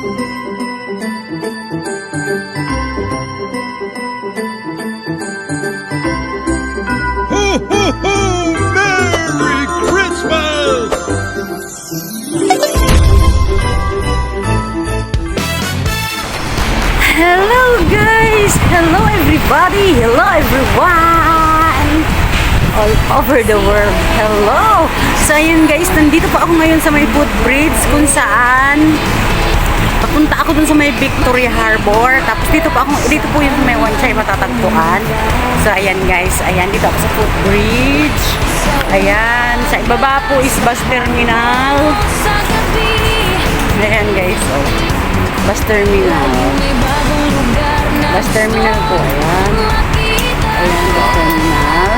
Merry Christmas! Hello guys! Hello everybody! Hello everyone! All over the world. Hello! So ayun guys, nandito pa ako ngayon sa may footbridge kung saan papunta ako dun sa may Victoria Harbor. Tapos dito po yung may one chai matatagpuan. So ayan guys, ayan dito ako sa footbridge. Ayan, sa ibaba po is bus terminal. Ayan guys, oh. Bus terminal. Bus terminal po, ayan. Ayan, bus terminal.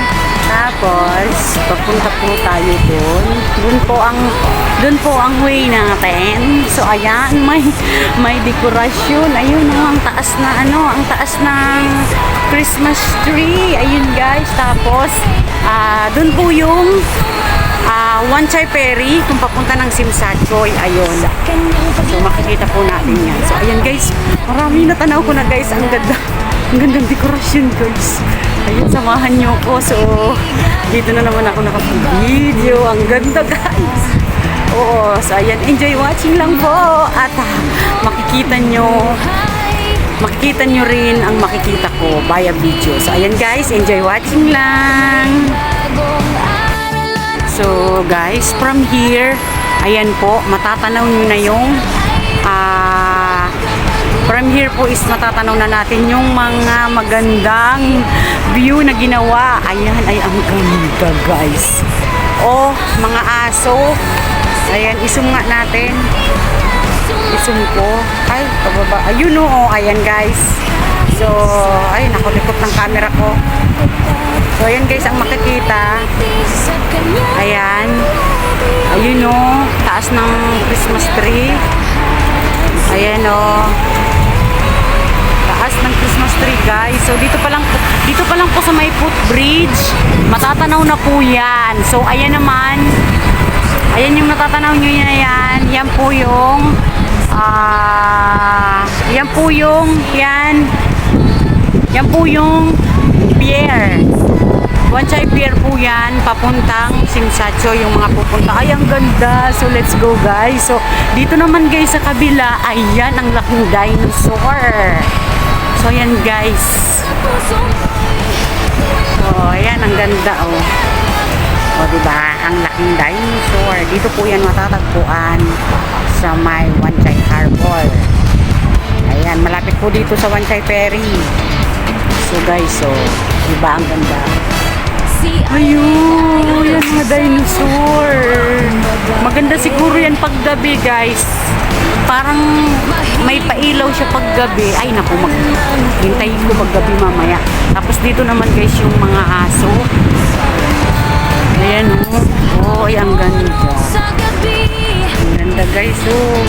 Tapos, papunta po tayo doon. Doon po ang way natin. So, ayan, may dekorasyon. Ayun, ang taas na ang taas ng Christmas tree. Ayun, guys. Tapos, doon po yung One Chai Ferry kung papunta ng Simsachoy. Ayun. So, makikita po natin yan. So, ayan, guys. Marami na tanaw ko na, guys. Ang ganda. Ang gandang dekorasyon, guys. Ayun, samahan nyo ko. So, dito na naman ako nakapag-video. Ang ganda, guys. Oo. So, ayan. Enjoy watching lang po. At makikita nyo rin ang makikita ko via video. So, ayan, guys. Enjoy watching lang. So, guys, from here, ayan po, matatanaw nyo na yung from here po is matatanaw na natin yung mga magandang view na ginawa. Ayan, ay ang ganda, guys. Oh, mga aso. Ayan, isum nga natin. Isum ko. Ay, pababa. Ayun o, ayan, guys. So, ay, nakulikot ng camera ko. So, ayan, guys, ang makikita. Ayan. Ayun o, taas ng Christmas tree. Ayan o. Taas ng Christmas tree, guys. So dito pa lang po sa may footbridge, matatanaw na po 'yan. So ayan naman. Ayan yung natatanaw niyo yan. Yan po yung Yan po yung pier. One Chai Pier po yan, papuntang Simsachoy yung mga pupunta. Ay, ang ganda. So, let's go, guys. So, dito naman, guys, sa kabila, ayan, ang laking dinosaur. So, ayan, guys. So, ayan, ang ganda, oh. O, diba? Ang laking dinosaur. Dito po yan matatagpuan sa may One Chai Harbor. Ayan, malapit po dito sa One Chai Ferry. So, guys, so, diba ang ganda? Ayun, yan mga dinosaur. Maganda siguro yan paggabi, guys. Parang may pailaw siya paggabi. Ay, naku, hintayin ko paggabi mamaya. Tapos dito naman, guys, yung mga aso. Ayan, oh. Oh, ay, ang ganda. Ang ganda, guys, oh.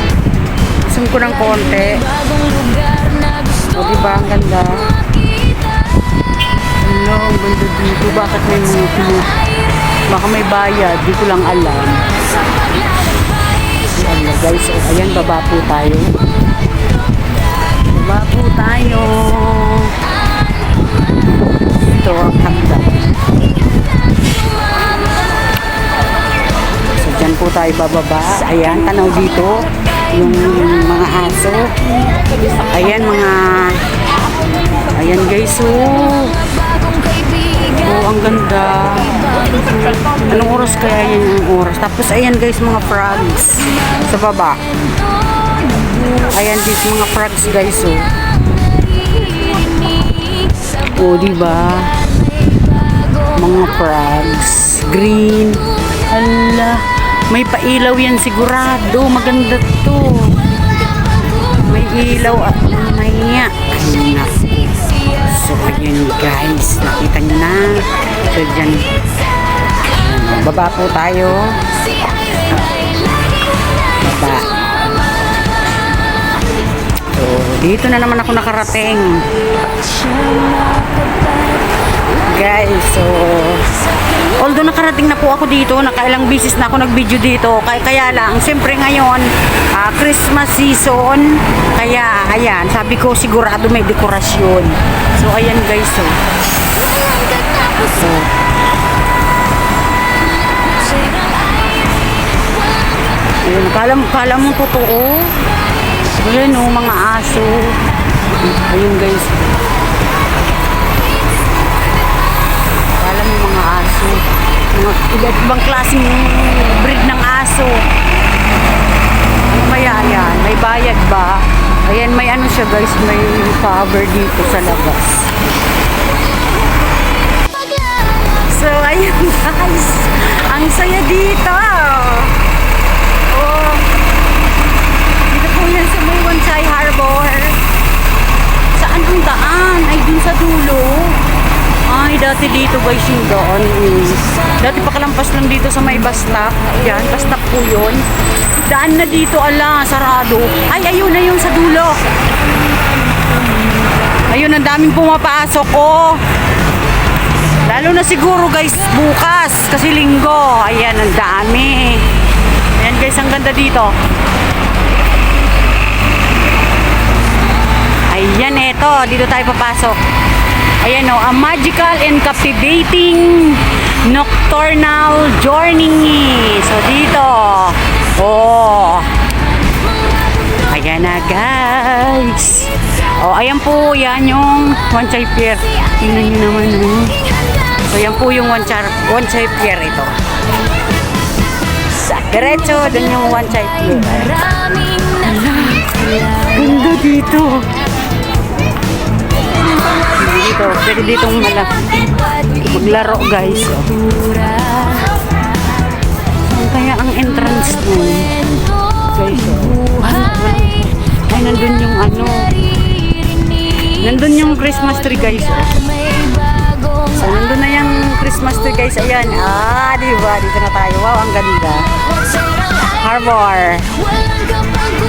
Isum ko ng konti. O, diba, ang ganda. Hello, ang ganda dito. Bakit may mga baka may bayad, di ko lang alam. Ayan, guys, so, ayan, baba po tayo. Baba po tayo. Ito ang hagdan. So, dyan po tayo bababa. Ayan, tanaw dito yung mga aso. Ayan, ayan, guys, oh. Oh, ang ganda. Anong oras kaya yan yung oras? Tapos, ayan, guys, mga frogs sa baba. Ayan, guys, mga frogs, guys, oh. Oh, diba? Mga frogs. Green. Hala. May pailaw yan sigurado. Maganda to. May ilaw at mamaya. Ay, naku. So, ayan, guys. Nakita nyo na. So, dyan. Baba po tayo. Baba. So, dito na naman ako nakarating. Guys, so Although nakarating na po ako dito, nakailang beses na ako nag-video dito. Kaya lang, siyempre ngayon, Christmas season. Kaya, ayan, sabi ko sigurado may dekorasyon. So, ayan guys, so. Ayun, kala mo totoo. Ayan o, mga aso. Ayun guys. Kala mo mga aso. Mga iba't ibang klaseng breed ng aso. Mamaya yan, may bayad ba? Ayan, may ano siya guys, may cover dito sa labas. So, ayun guys. Ang saya dito. Oh. Dito po yan sa may Wansay Harbor. Saan ang daan? Ay, dun sa dulo. Ay, dati dito guys yung daan. Dati pakalampas lang dito sa may bus stop. Ayan, bus stop po yun. Daan na dito, ala, sarado. Ay, ayun na yung sa dulo. Ayun, ang daming pumapasok. Oh. Lalo na siguro guys, bukas. Kasi linggo. Ayan, ang dami. Ayan guys, ang ganda dito. Ayan, eto. Dito tayo papasok. Ayan o, a magical and captivating nocturnal journey. So, dito. Oh. Ayan na, guys. Oh, ayan po, yan yung Wansay Pier. Tingnan nyo naman. So, yan po yung Wansay Pier ito. Diretso, dun yung Wansay Pier. Ganda dito. Dito, pwede ditong maglaro guys. Saan kaya ang entrance mo? Guys, ay nandun yung ano. Nandun yung Christmas tree guys. So, nandun na yung Christmas tree guys. Ayan. Diba? Dito na tayo. Wow, ang ganda. Harbor.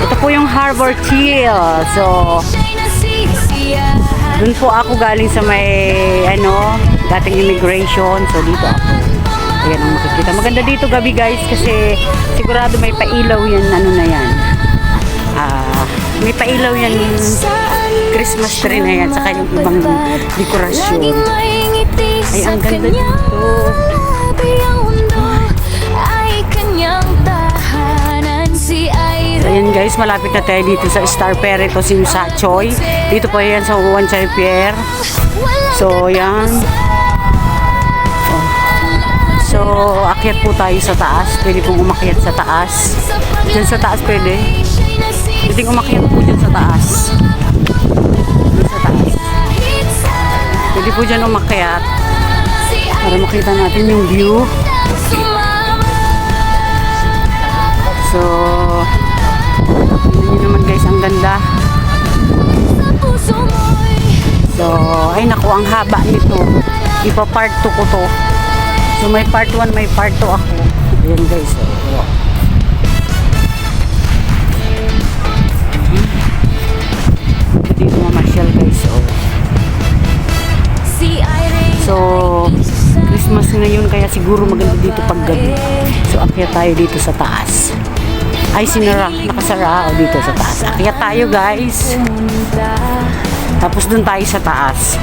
Ito po yung Harbor Chill. So, dun po ako galing sa may dating immigration. So dito ako. Ayan ang makikita. Maganda dito gabi guys kasi sigurado may pailaw yan. Ano na yan. May pailaw yan Christmas tree na yan. Saka yung ibang dekorasyon. Ay ang ganda dito. Ayan guys, malapit na tayo dito sa Star Pier. Ito si Sachoy. Dito po yan sa Wansay Pier. So, yan. So, akyat po tayo sa taas. Pwede pong umakyat sa taas. Diyan sa taas pwede. Pwede umakyat po dyan sa taas. Dyan sa taas. Pwede po dyan umakyat. Para makita natin yung view. So, yun naman guys, ang ganda. So, ay naku, ang haba nito. Ipa part 2 ko to. So, may part 1, may part 2 ako. Ayan guys. Dito mamasyal guys. So, Christmas ngayon kaya siguro maganda dito pag gabi. So, akyat tayo dito sa taas. Ay, sinara. Nakasara ako dito sa taas. Akyat tayo, guys. Tapos dun tayo sa taas.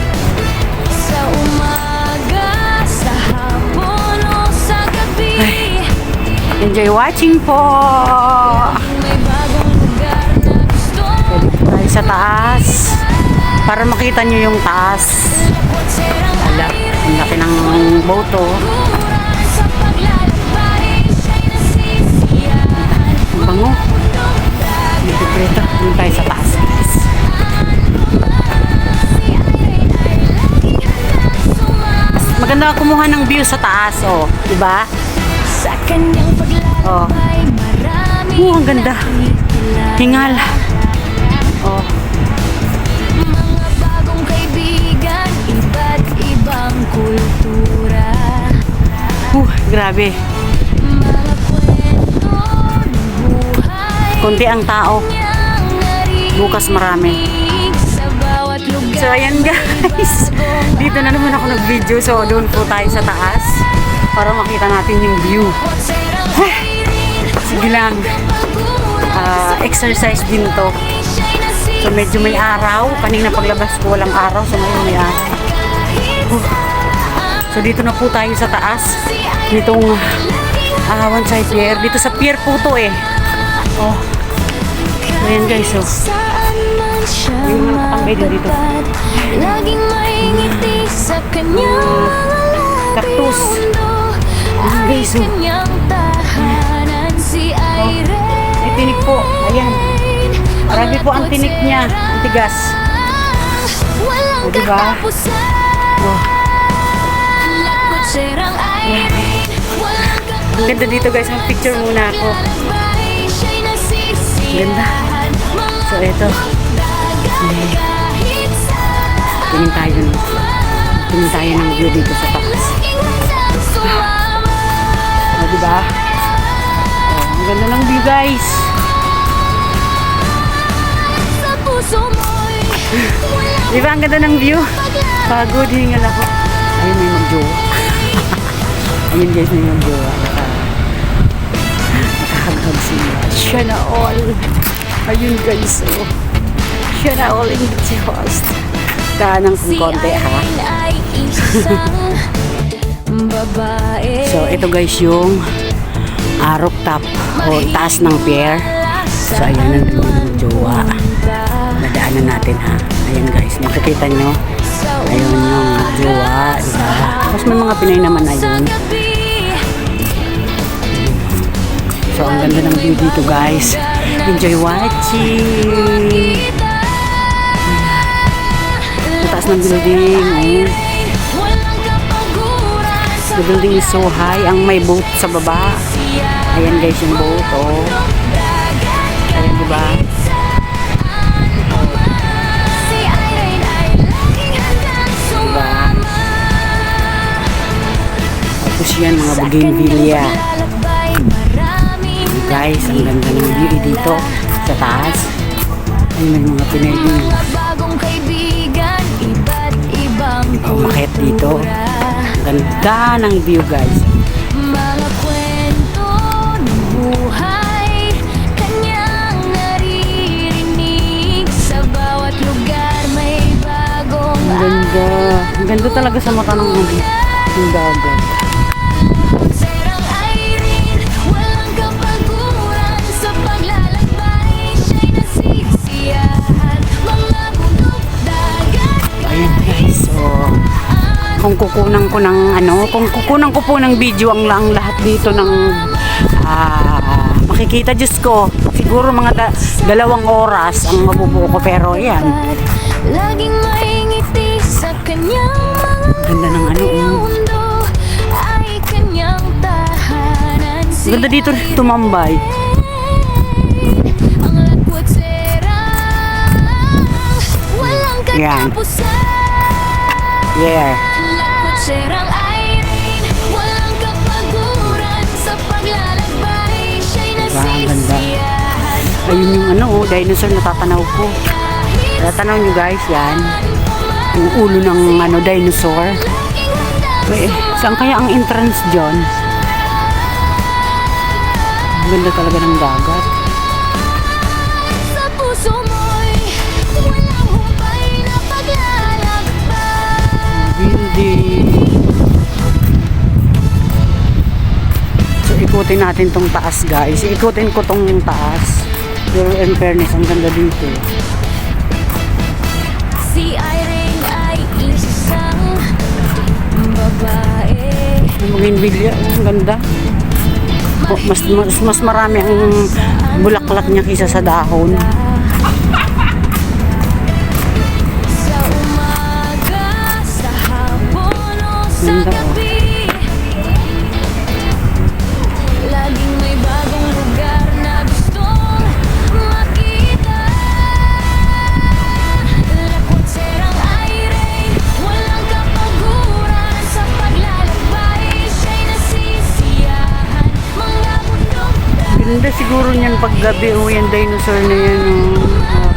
Ay, enjoy watching po. Pwede po tayo sa taas. Para makita nyo yung taas. Ala, ang laki ng boto. Bango. Dito dito. Dito tayo sa taas. Maganda kumuha ng view sa taas, oh. Diba? Oh. Ang ganda. Hingal. Oh. Mga bagong kaibigan, iba't ibang kultura. Grabe. Konti ang tao. Bukas marami. So ayan guys. Dito na naman ako nag-video. So doon po tayo sa taas. para makita natin yung view. Sige lang. Exercise din to. So medyo may araw. Kanina paglabas ko walang araw. So ngayon may araw. So dito na po tayo sa taas. Nitong one side pier. Dito sa pier po to eh. Oh. Ayan guys. Oh. Yung mga nakatambay din dito. Laging may ngiti sa kanyang Cactus. Ayan guys. Oh. May tinik po. Ayan. Marami po ang tinik niya. Ang tigas. O diba? Oh. Ang ganda dito guys. Mag-picture muna ako. Ganda. So ito. Tingin tayo ng view dito sa taas. O diba? Ang ganda ng view guys. Diba ang ganda ng view? Pagod, hingal ako. Ayun, may magjowa. Ayun guys, may magjowa. Nakahagag sila. Siya na all. Ayun guys, oh. Siya na all in the host. Kaanang kung konti ha. So ito guys yung rooftop o taas ng pier. So ayan ang jowa. Nadaanan natin ha. Ayan guys, makikita nyo. Ayun yung jowa, diba? Tapos may mga Pinay naman ayun. So ang ganda ng view dito guys. Enjoy watching. Ang taas ng building. Ayun. The building is so high. Ang may boat sa baba. Ayan guys yung boat. Oh. Ayan diba? Tapos yan mga bougainvillea. Guys, ang ganda ng view dito sa taas. Ayun may mga Pinay din. Umakit dito. Ang ganda ng view guys. Mga kwento ng buhay kanyang naririnig sa bawat lugar may bagong Ang ganda. Ang ganda talaga sa mata ng dagat. Serang Irene, walang kapaguran sa paglalakbay. Siya'y nasisiyahan, mga bundok dagat. Ayan guys. So, kung kukunan ko ng kung kukunan ko po ng video ang lahat dito ng makikita Diyos ko. Siguro mga 2 oras ang mabubuo ko pero yan. Laging may ngiti sa kanyang mga Ganda ng mundo ay kanyang tahanan. Ganda dito tumambay. Ang lakwat serang walang Yan. katapusan. Yeah. Lakwat serang Irene, walang kapaguran sa paglalakbay. Siya'y Diba, ang ganda. nasisiyahan. Ayun yung dinosaur na tatanaw ko. Tatanaw nyo guys, yan. Yung ulo ng dinosaur. Saan kaya ang entrance dyan? Ang ganda talaga ng dagat. Sa puso mo'y walang humpay na paglalakbay. Building. So ikutin natin tong taas guys. Ikutin ko tong taas. Pero in fairness, ang ganda dito. Si Irene ay isang babae. Yung bougainvillea, ang ganda. Mas marami ang bulaklak niya kaysa sa dahon. Sa umaga, sa hapon o sa Ganda, oh. gabi, laging may bagong lugar na gustong makita. Lakwat serang Irene, walang kapaguran sa paglalakbay. Siya'y nasisiyahan, mga bundok Ganda siguro niyan pag gabi. Yan dinosaur na yan.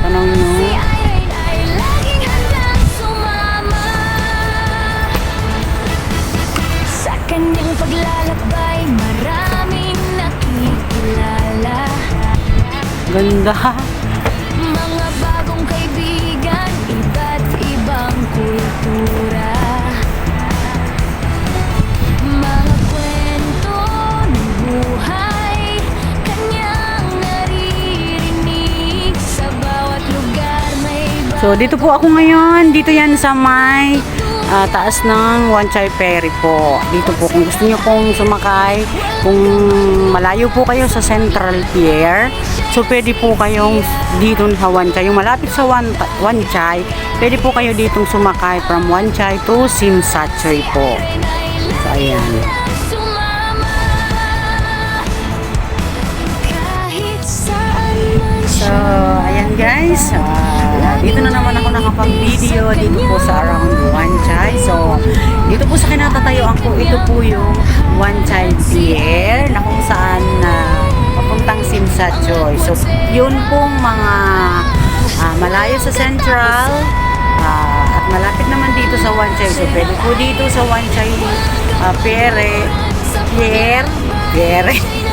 Tanaw nyo. Si Irene ay laging handang sumama sa kanyang paglalakbay. Ganda. Mga bagong kaibigan, iba't ibang kultura. Mga kwento ng buhay, kanyang naririnig. Sa bawat lugar may iba. So, dito po ako ngayon. Dito yan sa may taas ng Wanchay Ferry po. Dito po, kung gusto nyo pong sumakay, kung malayo po kayo sa Central Pier, so pwede po kayong dito sa Wanchay. Yung malapit sa Wanchay, pwede po kayo ditong sumakay from Wanchay to Simsatchoy po. So, ayan. Sumama kahit saan man So, siya. ayan guys. Dito na naman ako nakapag-video dito po sa around Wanchay. So, dito po sa kinatatayuan ko, ito po yung Wanchay Pier na kung saan papuntang Simsatchoy. So, yun pong mga malayo sa Central at malapit naman dito sa Wanchay. So, pwede po dito sa Wanchay Pier.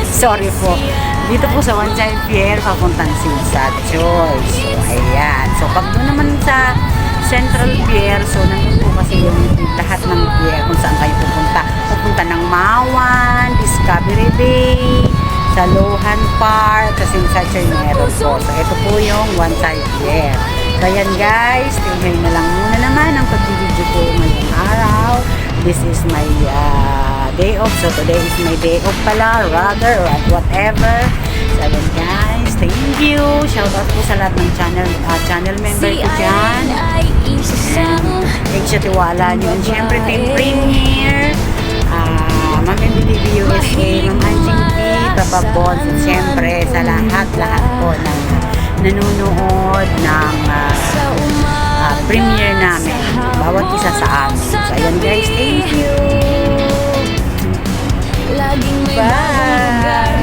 Sorry po. Dito po sa Wanchay Pier, papuntang Simsatchoy. So, ayan. So, pag doon naman sa Central Pier, so, nandun po kasi yung lahat ng pier kung saan kayo pupunta. Pupunta ng Mawan, Discovery Bay, sa Lohan Park, sa Simsatchoy meron po. So, ito po yung Wanchay Pier. So, ayan guys. Tingnan na lang muna naman ang pag-video ko ngayong araw. This is my day off. So, today is my day off pala, rather, or whatever. So, ayan guys, thank you. Shout out po sa lahat ng channel member ko dyan. Ay isang Thanks sa tiwala nyo. And syempre, Team Premier, Ma'am MBDB USA, Ma'am Anjing P, Papa Bones, at syempre, sa lahat po ng nanonood ng premiere namin. Bawat isa sa amin. So, ayan guys, thank you. laging may Bye. bagong lugar